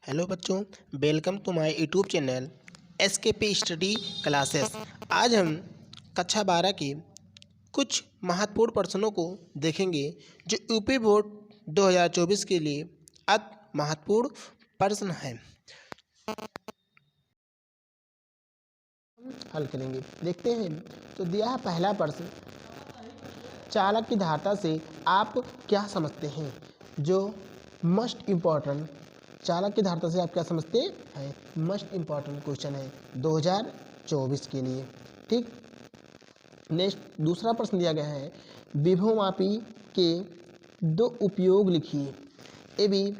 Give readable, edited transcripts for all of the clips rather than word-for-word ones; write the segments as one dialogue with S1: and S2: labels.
S1: Hello बच्चों, welcome to my YouTube channel SKP study classes. आज हम कक्षा 12 के कुछ महत्वपूर्ण प्रश्नों को देखेंगे जो यूपी बोर्ड 2024 के लिए अति महत्वपूर्ण प्रश्न हैं। हल करेंगे, देखते हैं। तो दिया है पहला प्रश्न, चालक की धारणा से आप क्या समझते हैं? जो मोस्ट इम्पॉर्टेंट चालक की धारणा से आप क्या समझते हैं, मोस्ट इम्पॉर्टेंट क्वेश्चन है 2024 के लिए। ठीक, नेक्स्ट दूसरा प्रश्न दिया गया है, विभवमापी के दो उपयोग लिखिए। ये भी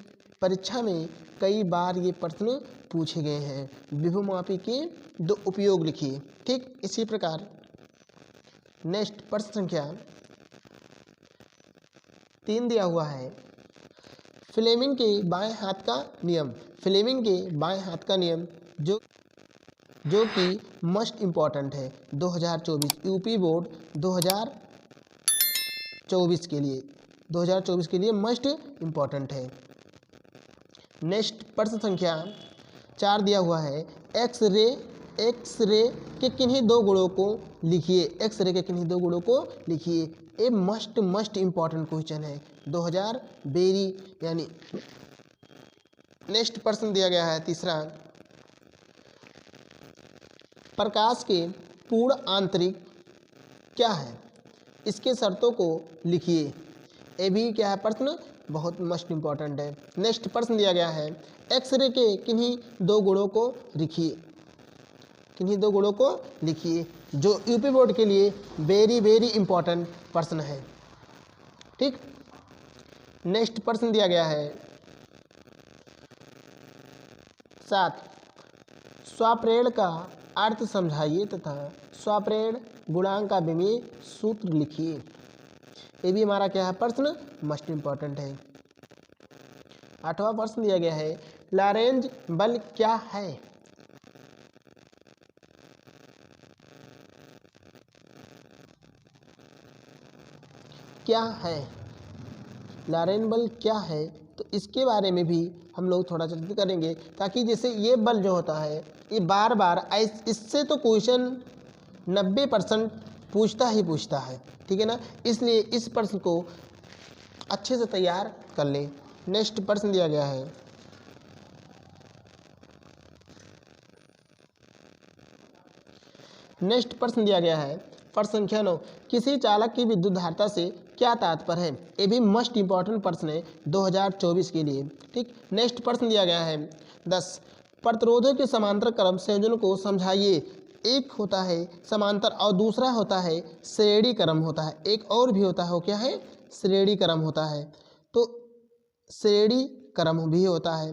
S1: परीक्षा में कई बार ये प्रश्न पूछे गए हैं। विभवमापी के दो उपयोग लिखिए। ठीक, इसी प्रकार नेक्स्ट प्रश्न संख्या 3 दिया हुआ है, फ्लेमिंग के बाएं हाथ का नियम। फ्लेमिंग के बाएं हाथ का नियम जो कि मोस्ट इम्पॉर्टेंट है 2024 यूपी बोर्ड 2024 के लिए मोस्ट इम्पॉर्टेंट है। नेक्स्ट प्रश्न संख्या 4 दिया हुआ है, एक्स रे के किन्हीं दो गुणों को लिखिए। एक्स-रे के किन्हीं दो गुणों को लिखिए। ये मोस्ट इम्पॉर्टेंट क्वेश्चन है 2022 यानी। नेक्स्ट प्रश्न दिया गया है तीसरा, प्रकाश के पूर्ण आंतरिक क्या है, इसके शर्तों को लिखिए। ये भी क्या है प्रश्न, बहुत मोस्ट इम्पॉर्टेंट है। नेक्स्ट प्रश्न दिया गया है, एक्स-रे के किन्हीं दो गुणों को लिखिए। किन्हीं दो गुणों को लिखिए, जो यूपी बोर्ड के लिए वेरी इंपॉर्टेंट प्रश्न है। ठीक, नेक्स्ट प्रश्न दिया गया है 7, स्वप्रेरण का अर्थ समझाइए तथा स्वप्रेरण गुणांक का विमेय सूत्र लिखिए। ये भी हमारा क्या है प्रश्न, मोस्ट इम्पॉर्टेंट है। 8वां प्रश्न दिया गया है, लॉरेंज बल क्या है? क्या है लॉरेंज बल क्या है? तो इसके बारे में भी हम लोग थोड़ा चर्चा करेंगे, ताकि जैसे ये बल जो होता है ये बार बार इससे तो क्वेश्चन 90% पूछता है। ठीक है ना, इसलिए इस प्रश्न को अच्छे से तैयार कर लें। नेक्स्ट प्रश्न दिया गया है, प्रश्न संख्या 9, किसी चालक की विद्युत धारिता से क्या तात्पर्य है? ये भी मोस्ट इंपॉर्टेंट प्रश्न है 2024 के लिए। ठीक, नेक्स्ट प्रश्न दिया गया है 10, प्रतिरोधों के समांतर क्रम संयोजन को समझाइए। एक होता है समांतर और दूसरा होता है श्रेणी क्रम होता है। एक और भी होता है, वो क्या है, श्रेणी क्रम होता है। तो श्रेणी क्रम भी होता है।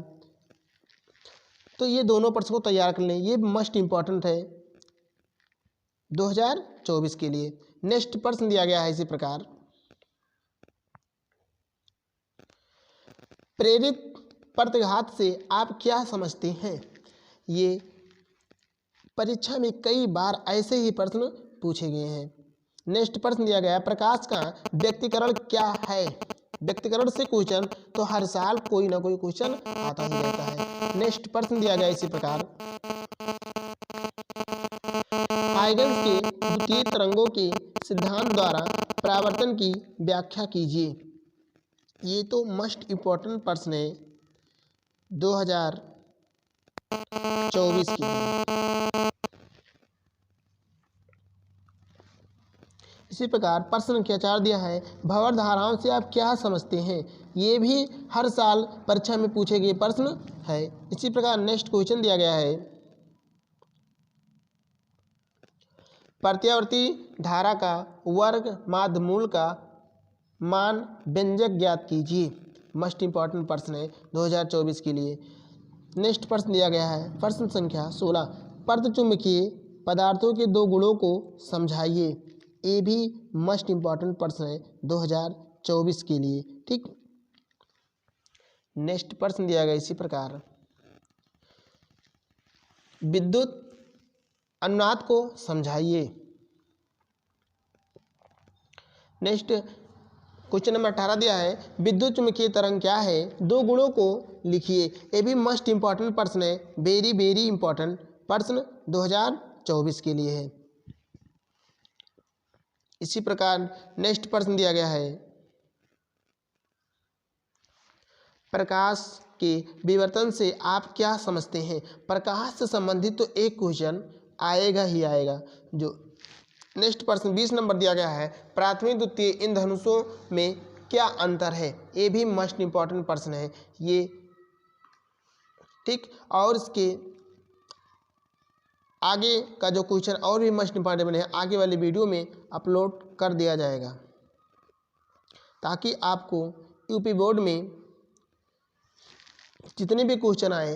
S1: तो ये दोनों प्रश्न को तैयार कर लें, ये मोस्ट इम्पॉर्टेंट है 2024 के लिए। नेक्स्ट प्रश्न दिया गया है इसी प्रकार, प्रेरित प्रतिघात से आप क्या समझते हैं? ये परीक्षा में कई बार ऐसे ही प्रश्न पूछे गए हैं। नेक्स्ट प्रश्न दिया गया है, प्रकाश का व्यक्तीकरण क्या है? व्यक्तीकरण से क्वेश्चन तो हर साल कोई ना कोई क्वेश्चन आता ही रहता है। नेक्स्ट प्रश्न दिया गया इसी प्रकार, हाइगन्स के द्वितीय तरंगों के सिद्धांत द्वारा परावर्तन की व्याख्या कीजिए। ये तो मोस्ट इम्पॉर्टेंट प्रश्न है 2024 के लिए। इसी प्रकार प्रश्न संख्या 4 दिया है, भंवर धाराओं से आप क्या समझते हैं? ये भी हर साल परीक्षा में पूछे गए प्रश्न है। इसी प्रकार नेक्स्ट क्वेश्चन दिया गया है, प्रत्यावर्ती धारा का वर्ग माध्य मूल का मान व्यंजक ज्ञात कीजिए। मोस्ट इम्पॉर्टेंट प्रश्न है 2024 के लिए। नेक्स्ट प्रश्न दिया गया है प्रश्न संख्या 16, अर्धचुंबकीय पदार्थों के दो गुणों को समझाइए। ये भी मोस्ट इम्पॉर्टेंट प्रश्न है 2024 के लिए। ठीक, नेक्स्ट प्रश्न दिया गया इसी प्रकार, विद्युत अनुनाद को समझाइए। नेक्स्ट क्वेश्चन नंबर 18 दिया है विद्युत चुम्बकीय तरंग क्या है, दो गुणों को लिखिए। ये भी मस्ट इम्पॉर्टेंट प्रश्न है, वेरी वेरी इंपॉर्टेंट प्रश्न 2024 के लिए है। इसी प्रकार नेक्स्ट प्रश्न दिया गया है प्रकाश के विवर्तन से आप क्या समझते हैं। प्रकाश से संबंधित तो एक क्वेश्चन आएगा ही आएगा। जो नेक्स्ट प्रश्न 20 नंबर दिया गया है प्राथमिक द्वितीय इन धनुषों में क्या अंतर है। ये भी मस्ट इम्पॉर्टेंट प्रश्न है ये, ठीक। और इसके आगे का जो क्वेश्चन और भी मस्ट इम्पॉर्टेंट है आगे वाली वीडियो में अपलोड कर दिया जाएगा, ताकि आपको यूपी बोर्ड में जितने भी क्वेश्चन आए